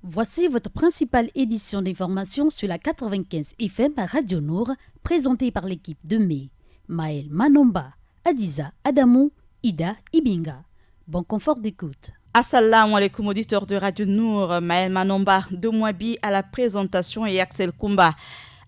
Voici votre principale édition d'information sur la 95 FM à Radio Nour, présentée par l'équipe de Mai, Maël Manomba, Adiza Adamou, Ida Ibinga. Bon confort d'écoute. Assalamu alaikum auditeurs de Radio Nour, Maël Manomba de Mouabi à la présentation et Axel Koumba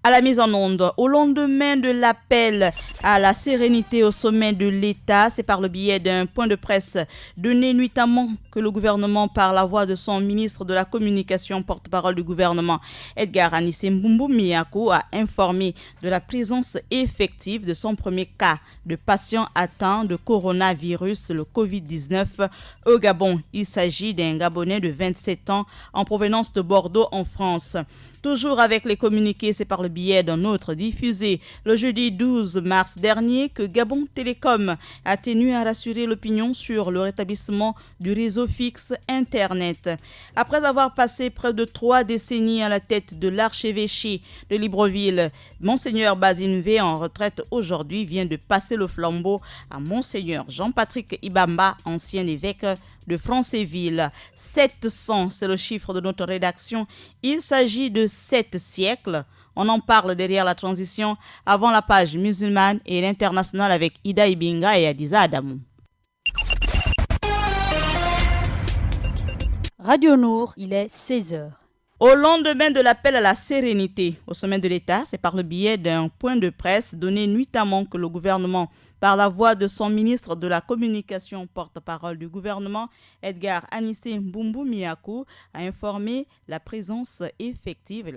à la mise en onde. Au lendemain de l'appel à la sérénité au sommet de l'État, c'est par le biais d'un point de presse donné nuitamment que le gouvernement, par la voix de son ministre de la Communication, porte-parole du gouvernement, Edgar Anissé Mbumbu Miyako, a informé de la présence effective de son premier cas de patient atteint de coronavirus, le Covid-19, au Gabon. Il s'agit d'un Gabonais de 27 ans en provenance de Bordeaux en France. Toujours avec les communiqués, c'est par le biais d'un autre diffusé le jeudi 12 mars dernier que Gabon Télécom a tenu à rassurer l'opinion sur le rétablissement du réseau fixe Internet. Après avoir passé près de 3 décennies à la tête de l'archevêché de Libreville, Monseigneur Basile V, en retraite aujourd'hui, vient de passer le flambeau à Monseigneur Jean-Patrick Ibamba, ancien évêque de Francéville. 700, c'est le chiffre de notre rédaction. Il s'agit de 7 siècles. On en parle derrière la transition, avant la page musulmane et l'international avec Ida Ibinga et Adiza Adamou. Radio Nour, il est 16h. Au lendemain de l'appel à la sérénité au sommet de l'État, c'est par le biais d'un point de presse donné nuitamment que le gouvernement, par la voix de son ministre de la Communication, porte-parole du gouvernement, Edgar Anissé Mbumbu Miyako, a informé la présence effective,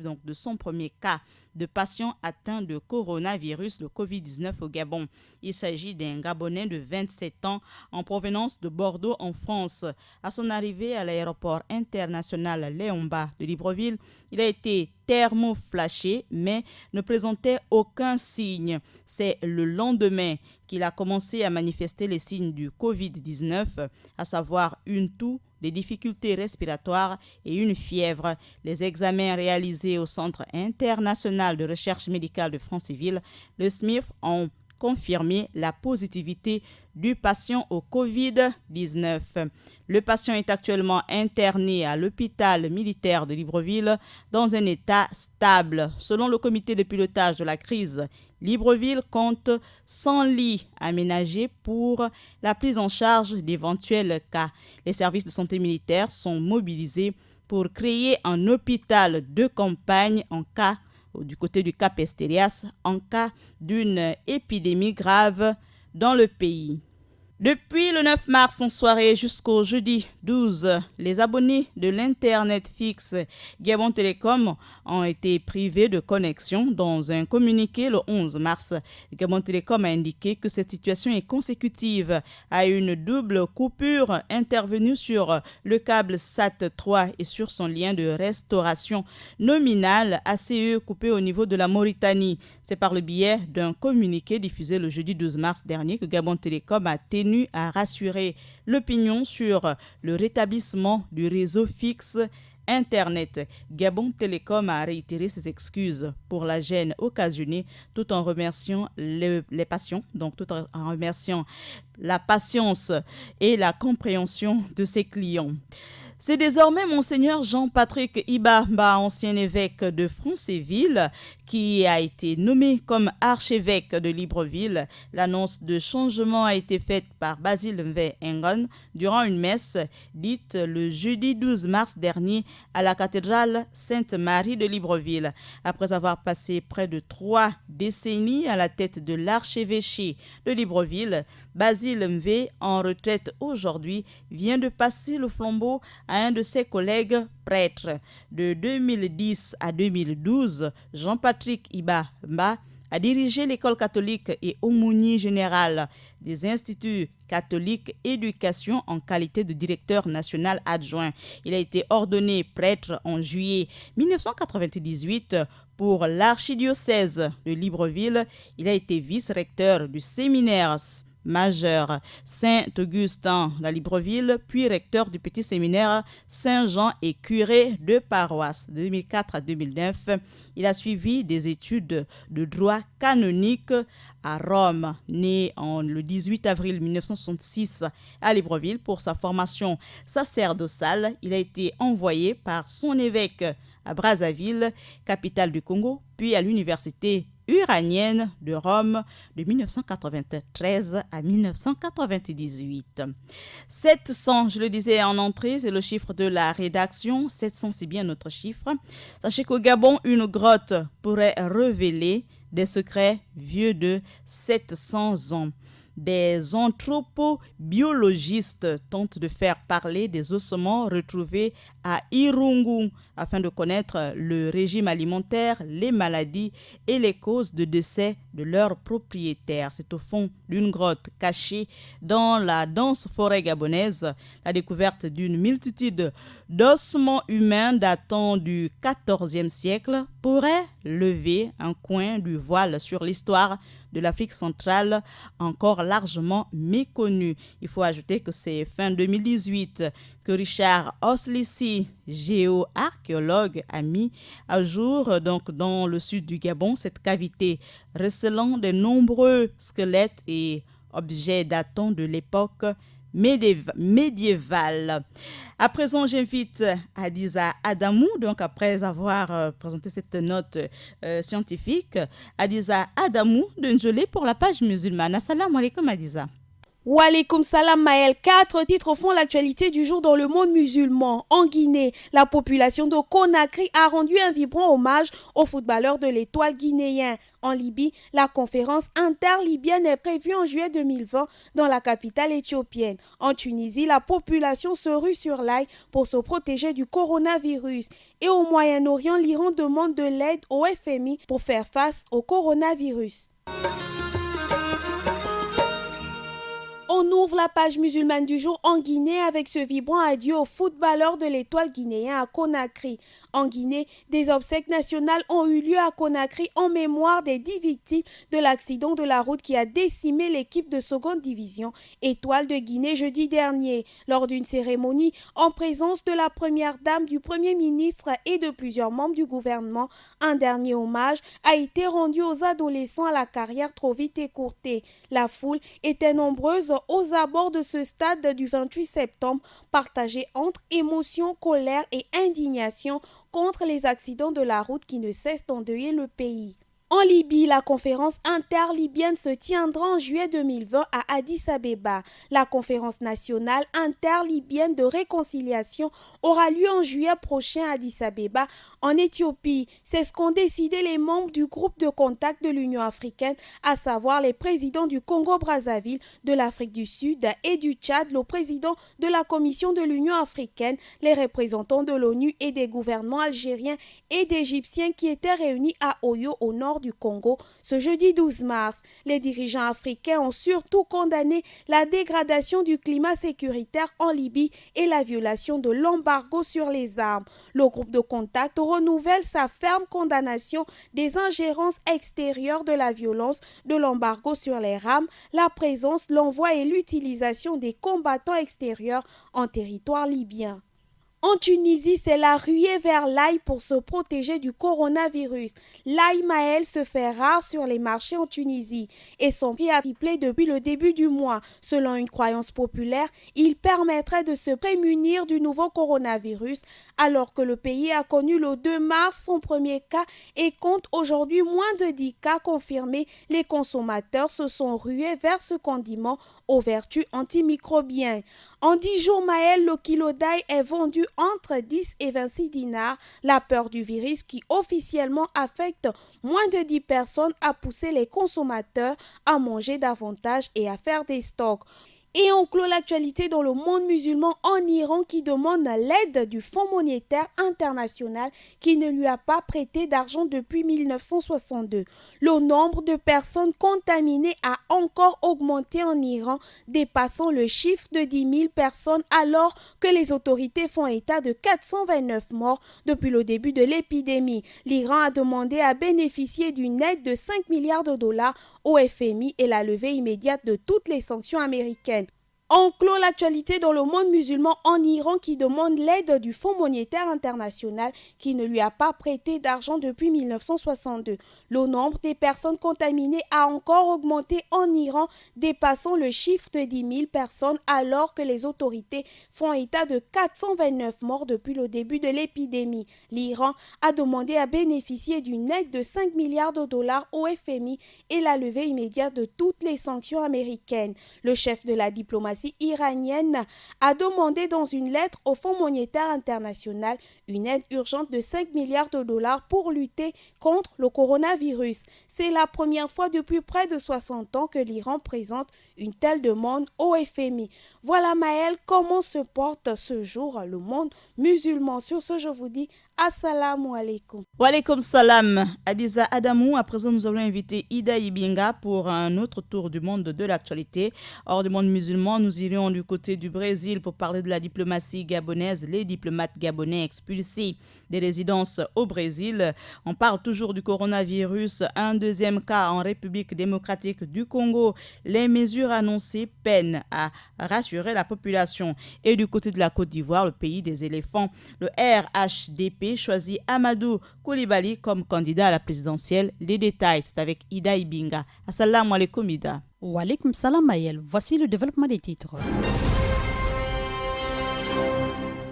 donc de son premier cas de patient atteint de coronavirus, le Covid-19 au Gabon. Il s'agit d'un Gabonais de 27 ans en provenance de Bordeaux en France. À son arrivée à l'aéroport international Léomba de Libreville, il a été thermoflashé mais ne présentait aucun signe. C'est le lendemain qu'il a commencé à manifester les signes du Covid-19, à savoir une toux, des difficultés respiratoires et une fièvre. Les examens réalisés au Centre international de recherche médicale de Francéville, le SMIF, ont confirmé la positivité du patient au Covid-19. Le patient est actuellement interné à l'hôpital militaire de Libreville dans un état stable. Selon le comité de pilotage de la crise, Libreville compte 100 lits aménagés pour la prise en charge d'éventuels cas. Les services de santé militaire sont mobilisés pour créer un hôpital de campagne du côté du Cap Esterias en cas d'une épidémie grave dans le pays. Depuis le 9 mars en soirée jusqu'au jeudi 12, les abonnés de l'Internet fixe Gabon Télécom ont été privés de connexion. Dans un communiqué le 11 mars, Gabon Télécom a indiqué que cette situation est consécutive à une double coupure intervenue sur le câble SAT3 et sur son lien de restauration nominale ACE coupé au niveau de la Mauritanie. C'est par le biais d'un communiqué diffusé le jeudi 12 mars dernier que Gabon Télécom a tenu à rassurer l'opinion sur le rétablissement du réseau fixe Internet. Gabon Télécom a réitéré ses excuses pour la gêne occasionnée tout en remerciant les patients, tout en remerciant la patience et la compréhension de ses clients. C'est désormais Monseigneur Jean-Patrick Ibamba, ancien évêque de Francéville, qui a été nommé comme archevêque de Libreville. L'annonce de changement a été faite par Basile V. Engon durant une messe dite le jeudi 12 mars dernier à la cathédrale Sainte-Marie de Libreville. Après avoir passé près de 3 décennies à la tête de l'archevêché de Libreville, Basile V, en retraite aujourd'hui, vient de passer le flambeau à un de ses collègues prêtres. De 2010 à 2012, Jean-Patrick Ibamba a dirigé l'école catholique et aumônier général des instituts catholiques éducation en qualité de directeur national adjoint. Il a été ordonné prêtre en juillet 1998 pour l'archidiocèse de Libreville. Il a été vice-recteur du séminaire majeur. Saint-Augustin à Libreville, puis recteur du petit séminaire Saint-Jean et curé de paroisse. De 2004 à 2009, il a suivi des études de droit canonique à Rome. Né le 18 avril 1966 à Libreville pour sa formation sacerdotale, il a été envoyé par son évêque à Brazzaville, capitale du Congo, puis à l'université uranienne de Rome de 1993 à 1998. 700, je le disais en entrée, c'est le chiffre de la rédaction. 700, c'est bien notre chiffre. Sachez qu'au Gabon, une grotte pourrait révéler des secrets vieux de 700 ans. Des anthropobiologistes tentent de faire parler des ossements retrouvés à Irungu afin de connaître le régime alimentaire, les maladies et les causes de décès de leurs propriétaires. C'est au fond d'une grotte cachée dans la dense forêt gabonaise la découverte d'une multitude d'ossements humains datant du XIVe siècle pourrait lever un coin du voile sur l'histoire de l'Afrique centrale encore largement méconnue. Il faut ajouter que c'est fin 2018 que Richard Oslissi, géoarchéologue, a mis à jour donc dans le sud du Gabon cette cavité recelant de nombreux squelettes et objets datant de l'époque médiévale. À présent, j'invite Hadiza Adamou, donc après avoir présenté cette note scientifique, Hadiza Adamou de Njolé pour la page musulmane. Assalamu alaikum Hadiza. Wa alaikum salam Maël. 4 titres font l'actualité du jour dans le monde musulman. En Guinée, la population de Conakry a rendu un vibrant hommage aux footballeurs de l'Étoile guinéen. En Libye, la conférence interlibyenne est prévue en juillet 2020 dans la capitale éthiopienne. En Tunisie, la population se rue sur l'ail pour se protéger du coronavirus. Et au Moyen-Orient, l'Iran demande de l'aide au FMI pour faire face au coronavirus. On ouvre la page musulmane du jour en Guinée avec ce vibrant adieu aux footballeurs de l'Étoile guinéen à Conakry. En Guinée, des obsèques nationales ont eu lieu à Conakry en mémoire des 10 victimes de l'accident de la route qui a décimé l'équipe de seconde division Étoile de Guinée jeudi dernier. Lors d'une cérémonie en présence de la première dame, du premier ministre et de plusieurs membres du gouvernement, un dernier hommage a été rendu aux adolescents à la carrière trop vite écourtée. La foule était nombreuse aux abords de ce stade du 28 septembre, partagé entre émotion, colère et indignation contre les accidents de la route qui ne cessent d'endeuiller le pays. En Libye, la conférence interlibyenne se tiendra en juillet 2020 à Addis Abeba. La conférence nationale interlibyenne de réconciliation aura lieu en juillet prochain à Addis Abeba, en Éthiopie. C'est ce qu'ont décidé les membres du groupe de contact de l'Union africaine, à savoir les présidents du Congo-Brazzaville, de l'Afrique du Sud et du Tchad, le président de la Commission de l'Union africaine, les représentants de l'ONU et des gouvernements algériens et d'égyptiens qui étaient réunis à Oyo, au nord du Congo, ce jeudi 12 mars. Les dirigeants africains ont surtout condamné la dégradation du climat sécuritaire en Libye et la violation de l'embargo sur les armes. Le groupe de contact renouvelle sa ferme condamnation des ingérences extérieures de la violence, de l'embargo sur les armes, la présence, l'envoi et l'utilisation des combattants extérieurs en territoire libyen. En Tunisie, c'est la ruée vers l'ail pour se protéger du coronavirus. L'ail Maël se fait rare sur les marchés en Tunisie et son prix a triplé depuis le début du mois. Selon une croyance populaire, il permettrait de se prémunir du nouveau coronavirus alors que le pays a connu le 2 mars son premier cas et compte aujourd'hui moins de 10 cas confirmés. Les consommateurs se sont rués vers ce condiment aux vertus antimicrobiennes. En 10 jours, Maël, le kilo d'ail est vendu entre 10 et 26 dinars. La peur du virus qui officiellement affecte moins de 10 personnes a poussé les consommateurs à manger davantage et à faire des stocks. Et on clôt l'actualité dans le monde musulman en Iran qui demande l'aide du Fonds monétaire international qui ne lui a pas prêté d'argent depuis 1962. Le nombre de personnes contaminées a encore augmenté en Iran, dépassant le chiffre de 10 000 personnes alors que les autorités font état de 429 morts depuis le début de l'épidémie. L'Iran a demandé à bénéficier d'une aide de 5 milliards de dollars au FMI et la levée immédiate de toutes les sanctions américaines. On clôt l'actualité dans le monde musulman en Iran qui demande l'aide du Fonds monétaire international qui ne lui a pas prêté d'argent depuis 1962. Le nombre des personnes contaminées a encore augmenté en Iran, dépassant le chiffre de 10 000 personnes alors que les autorités font état de 429 morts depuis le début de l'épidémie. L'Iran a demandé à bénéficier d'une aide de 5 milliards de dollars au FMI et la levée immédiate de toutes les sanctions américaines. Le chef de la diplomatie iranienne a demandé dans une lettre au Fonds monétaire international une aide urgente de 5 milliards de dollars pour lutter contre le coronavirus. C'est la première fois depuis près de 60 ans que l'Iran présente une telle demande au FMI. Voilà Maëlle, comment se porte ce jour le monde musulman. Sur ce, je vous dis assalamu alaikum. Wa alaikum salam. Adiza Adamou, à présent nous allons inviter Ida Ibinga pour un autre tour du monde de l'actualité. Hors du monde musulman, nous irions du côté du Brésil pour parler de la diplomatie gabonaise. Les diplomates gabonais expulsés des résidences au Brésil. On parle toujours du coronavirus. Un deuxième cas en République démocratique du Congo. Les mesures annoncées peinent à rassurer la population. Et du côté de la Côte d'Ivoire, le pays des éléphants, le RHDP choisit Amadou Koulibaly comme candidat à la présidentielle. Les détails, c'est avec Ida Ibinga. Assalamu alaikum Ida. Wa alaikum salam Maëlle. Voici le développement des titres.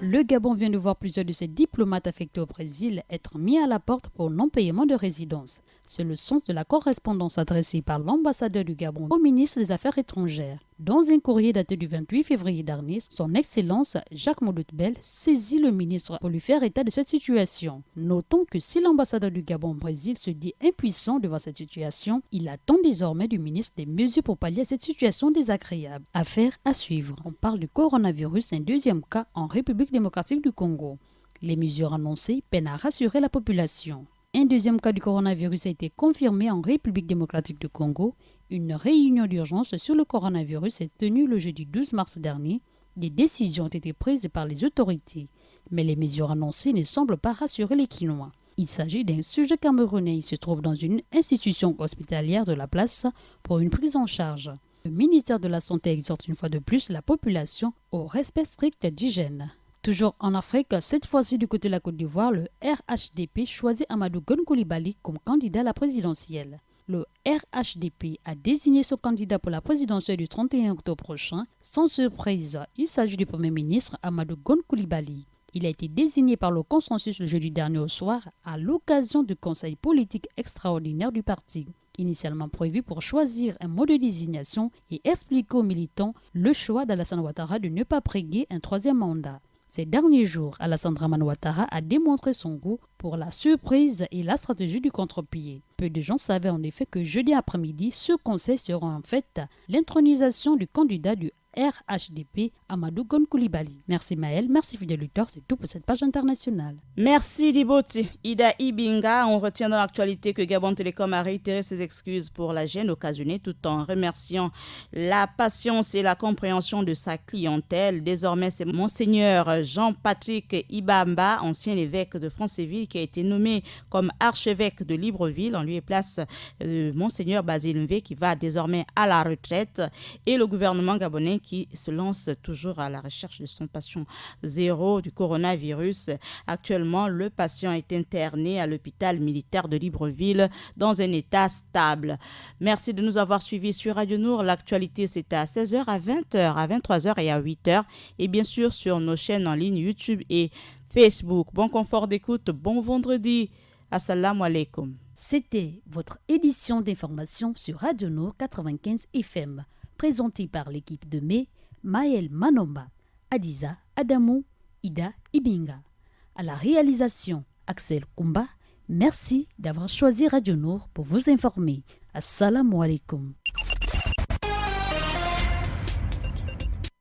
Le Gabon vient de voir plusieurs de ses diplomates affectés au Brésil être mis à la porte pour non-paiement de résidence. C'est le sens de la correspondance adressée par l'ambassadeur du Gabon au ministre des Affaires étrangères. Dans un courrier daté du 28 février dernier, son Excellence Jacques Moloutbel saisit le ministre pour lui faire état de cette situation. Notons que si l'ambassadeur du Gabon au Brésil se dit impuissant devant cette situation, il attend désormais du ministre des mesures pour pallier à cette situation désagréable. Affaire à suivre. On parle du coronavirus, un deuxième cas en République démocratique du Congo. Les mesures annoncées peinent à rassurer la population. Un deuxième cas du coronavirus a été confirmé en République démocratique du Congo. Une réunion d'urgence sur le coronavirus est tenue le jeudi 12 mars dernier. Des décisions ont été prises par les autorités, mais les mesures annoncées ne semblent pas rassurer les Quinois. Il s'agit d'un sujet camerounais. Il se trouve dans une institution hospitalière de la place pour une prise en charge. Le ministère de la Santé exhorte une fois de plus la population au respect strict d'hygiène. Toujours en Afrique, cette fois-ci du côté de la Côte d'Ivoire, le RHDP choisit Amadou Koulibaly comme candidat à la présidentielle. Le RHDP a désigné son candidat pour la présidentielle du 31 octobre prochain. Sans surprise, il s'agit du Premier ministre Amadou Koulibaly. Il a été désigné par le consensus le jeudi dernier au soir à l'occasion du conseil politique extraordinaire du parti, initialement prévu pour choisir un mode de désignation et expliquer aux militants le choix d'Alassane Ouattara de ne pas briguer un troisième mandat. Ces derniers jours, Alassane Dramane Ouattara a démontré son goût pour la surprise et la stratégie du contre-pied. Peu de gens savaient en effet que jeudi après-midi, ce conseil sera en fait l'intronisation du candidat du RHDP, Amadou Koulibaly. Merci Maëlle, merci fidèle lecteur, c'est tout pour cette page internationale. Merci Diboti. Ida Ibinga, on retient dans l'actualité que Gabon Télécom a réitéré ses excuses pour la gêne occasionnée tout en remerciant la patience et la compréhension de sa clientèle. Désormais, c'est Monseigneur Jean-Patrick Ibamba, ancien évêque de Franceville, qui a été nommé comme archevêque de Libreville. En lieu et place de Monseigneur Basile Mvé, qui va désormais à la retraite, et le gouvernement gabonais qui se lance toujours à la recherche de son patient zéro du coronavirus. Actuellement, le patient est interné à l'hôpital militaire de Libreville dans un état stable. Merci de nous avoir suivis sur Radio Nour. L'actualité, c'est à 16h, à 20h, à 23h et à 8h. Et bien sûr, sur nos chaînes en ligne YouTube et Facebook. Bon confort d'écoute, bon vendredi. Assalamu alaikum. C'était votre édition d'information sur Radio Nour 95 FM. Présenté par l'équipe de mai, Maëlle Manomba, Adiza Adamou, Ida Ibinga. À la réalisation, Axel Kumba. Merci d'avoir choisi Radio Nour pour vous informer. Assalamu alaikum.